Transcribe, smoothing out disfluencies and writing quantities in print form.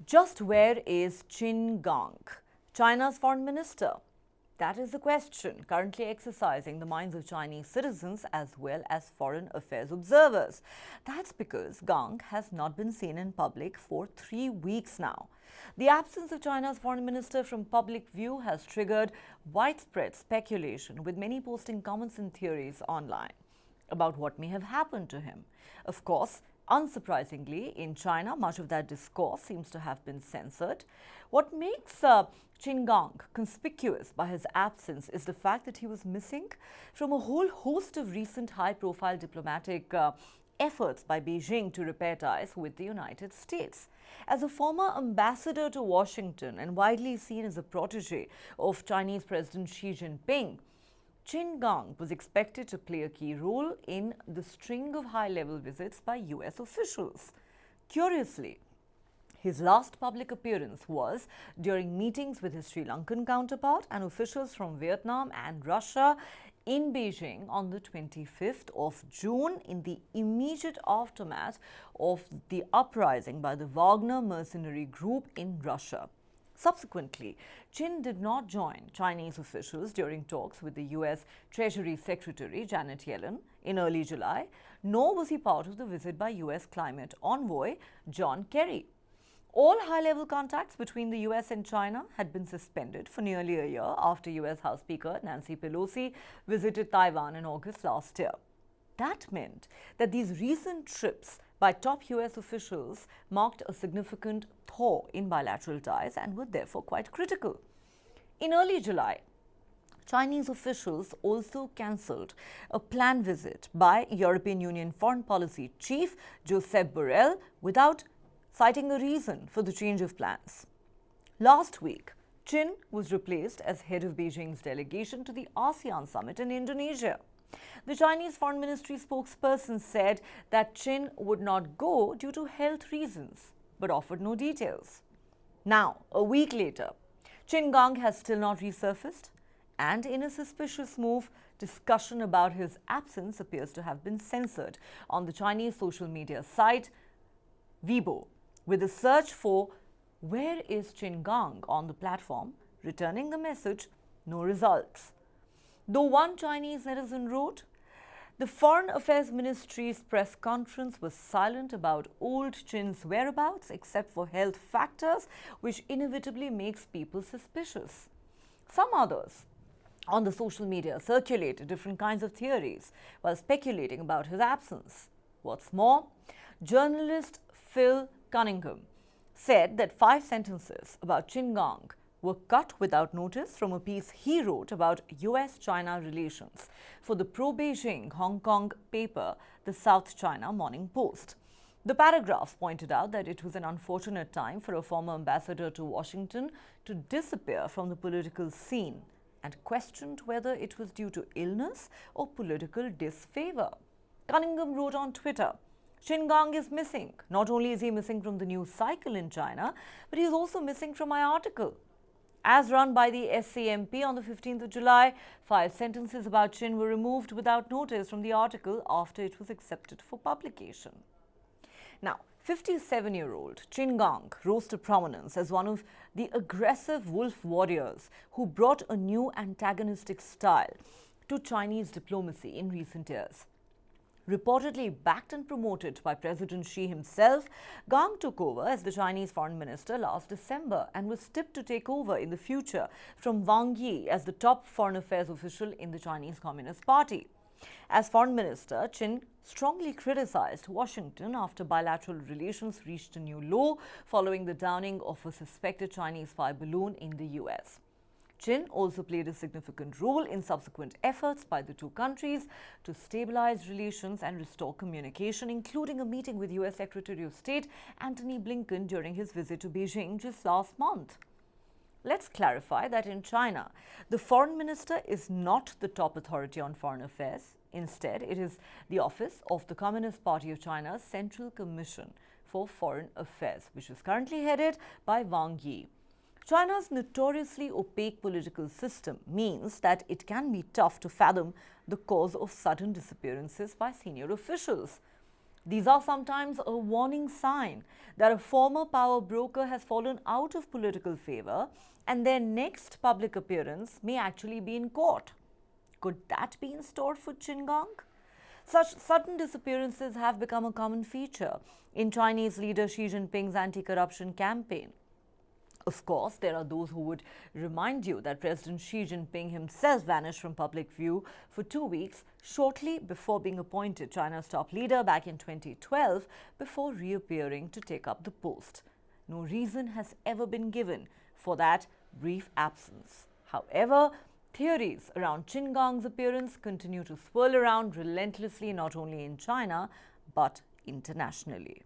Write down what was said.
Just where is Qin Gang, China's foreign minister? That is the question currently exercising the minds of Chinese citizens as well as foreign affairs observers. That's because Gang has not been seen in public for 3 weeks now. The absence of China's foreign minister from public view has triggered widespread speculation, with many posting comments and theories online about what may have happened to him. Of course, unsurprisingly, in China, much of that discourse seems to have been censored. What makes Qin Gang conspicuous by his absence is the fact that he was missing from a whole host of recent high-profile diplomatic efforts by Beijing to repair ties with the United States. As a former ambassador to Washington and widely seen as a protege of Chinese President Xi Jinping, Qin Gang was expected to play a key role in the string of high-level visits by US officials. Curiously, his last public appearance was during meetings with his Sri Lankan counterpart and officials from Vietnam and Russia in Beijing on the 25th of June, in the immediate aftermath of the uprising by the Wagner mercenary group in Russia. Subsequently, Qin did not join Chinese officials during talks with the US Treasury Secretary Janet Yellen in early July, nor was he part of the visit by US climate envoy John Kerry. All high-level contacts between the US and China had been suspended for nearly a year after US House Speaker Nancy Pelosi visited Taiwan in August last year. That meant that these recent trips by top US officials marked a significant thaw in bilateral ties and were therefore quite critical. In early July, Chinese officials also cancelled a planned visit by European Union Foreign Policy Chief Josep Borrell without citing a reason for the change of plans. Last week, Qin was replaced as head of Beijing's delegation to the ASEAN summit in Indonesia. The Chinese Foreign Ministry spokesperson said that Qin would not go due to health reasons, but offered no details. Now, a week later, Qin Gang has still not resurfaced, and in a suspicious move, discussion about his absence appears to have been censored on the Chinese social media site Weibo, with a search for "Where is Qin Gang?" on the platform, returning the message, "No results." Though one Chinese netizen wrote, "The Foreign Affairs Ministry's press conference was silent about old Qin's whereabouts except for health factors, which inevitably makes people suspicious." Some others on the social media circulated different kinds of theories while speculating about his absence. What's more, journalist Phil Cunningham said that 5 sentences about Qin Gang were cut without notice from a piece he wrote about US-China relations for the pro-Beijing Hong Kong paper, the South China Morning Post. The paragraph pointed out that it was an unfortunate time for a former ambassador to Washington to disappear from the political scene, and questioned whether it was due to illness or political disfavor. Cunningham wrote on Twitter, "Qin Gang is missing. Not only is he missing from the news cycle in China, but he is also missing from my article." As run by the SCMP on the 15th of July, 5 sentences about Qin were removed without notice from the article after it was accepted for publication. Now, 57-year-old Qin Gang rose to prominence as one of the aggressive wolf warriors who brought a new antagonistic style to Chinese diplomacy in recent years. Reportedly backed and promoted by President Xi himself, Gang took over as the Chinese foreign minister last December and was tipped to take over in the future from Wang Yi as the top foreign affairs official in the Chinese Communist Party. As foreign minister, Qin strongly criticized Washington after bilateral relations reached a new low following the downing of a suspected Chinese spy balloon in the US. Qin also played a significant role in subsequent efforts by the two countries to stabilize relations and restore communication, including a meeting with US Secretary of State Antony Blinken during his visit to Beijing just last month. Let's clarify that in China, the foreign minister is not the top authority on foreign affairs. Instead, it is the office of the Communist Party of China's Central Commission for Foreign Affairs, which is currently headed by Wang Yi. China's notoriously opaque political system means that it can be tough to fathom the cause of sudden disappearances by senior officials. These are sometimes a warning sign that a former power broker has fallen out of political favor and their next public appearance may actually be in court. Could that be in store for Qin Gang? Such sudden disappearances have become a common feature in Chinese leader Xi Jinping's anti-corruption campaign. Of course, there are those who would remind you that President Xi Jinping himself vanished from public view for 2 weeks shortly before being appointed China's top leader back in 2012 before reappearing to take up the post. No reason has ever been given for that brief absence. However, theories around Qin Gang's appearance continue to swirl around relentlessly not only in China but internationally.